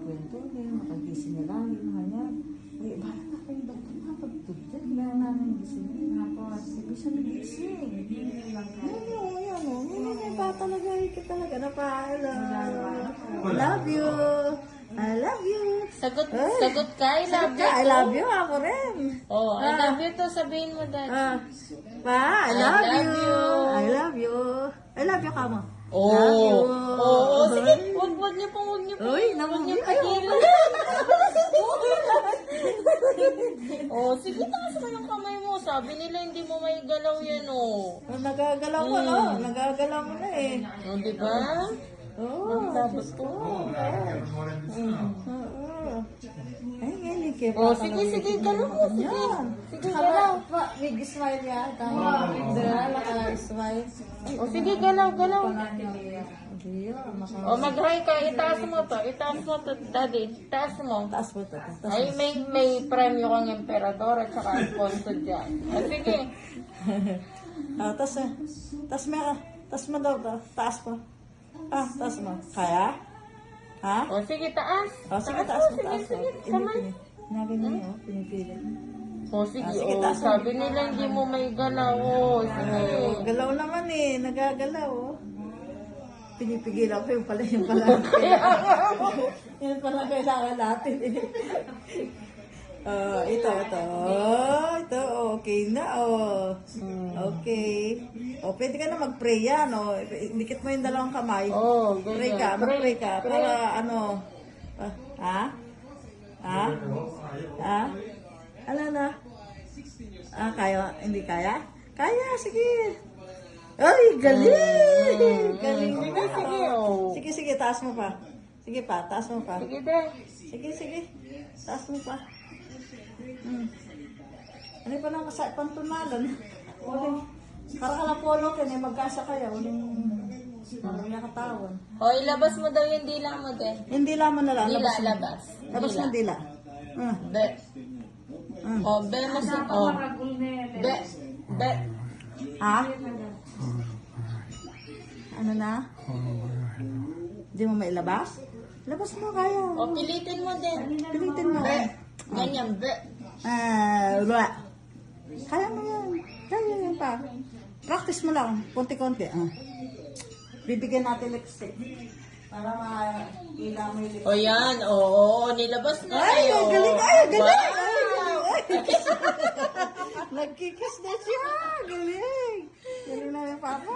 kwentuhin, makagising niya lagi, kanya. Ay, bakit na kayong doktor na pagtugtog? Kaya namin gising. Sige siya nagising. Yan o. Ngayon pa talaga, ikit talaga na pa. I love you. I love you. Sagot ka, I love you. I love you, ako rin. Oh, I love you to, sabihin mo dad. Pa, I love you. I love you. I love you ka mo. Oh, Love you. oh, sige. Huwag niyo pong. Uy, Huwag niyo pagilan. Oh, sige, taas mo yung kamay mo. Sabi nila hindi mo may galaw yan, oh. Nagagalaw mo, no? Nagagalaw mo na eh. Oh, di ba? Oo. Tapos ko. Ay, ngayon, kaya Oh, sige, galaw mo. Sige. Yan. Sige, galaw. Big smile yan. Tama. Naka-smile. Oh, sige, galaw. Hindi yun. Oh, mag-hi ka. Itaas mo to, daddy. Itaas mo. Taas mo ito. Ay, may premyo kang emperador at saka Alfonso dyan. Ah, sige. Taas mo daw. Taas mo. Taas mo. Kaya? Ha? O, sige, taas. Sige, taas mo. Sige, saman. Nagaling mo, pinipili. O, sige, Sige, o. taas mo. Sabi nila hindi mo may galaw. O, sige. Galaw naman eh. Nagagalaw. Pinipigilan ko yung pala. Yan pala kailangan natin eh. Ito. Ito, okay na, Okay. Pwede ka na mag-pray yan, Dikit mo yung dalawang kamay. Oh, Pray ganyan. ka, mag-pray ka. Pray. Para Ala. Kaya? Hindi kaya? Kaya, sige. Ay, galing! Galing Sige, sige, oh. Sige, taas mo pa. Sige pa, taas mo pa. Sige, de. Sige. Taas mo pa. Ano pa lang sa pantunalan? Parang ka na polo ka niya, magkasa kaya. Uling nakatawan. O, ilabas mo daw yung dila mo, de. Hindi lamang na lang. Dila, mo. labas. Labas mo dila. Be. O, be mo si... O. Be. Ha? Ano na? Hindi mo mailabas? Labas mo kaya. O, pilitin mo din. Pilitin mo. Be. Ganyan, be. Wala. Kaya mo yan. Kaya yan pa. Practice mo lang. Konti-konti. Bibigyan natin lipstick. Para ma-ila mo yung lipstick. O, yan. Oo, nilabas na. Ay, o. galing. Wow. Nagkikis na siya. Galing. Galing na yung papa.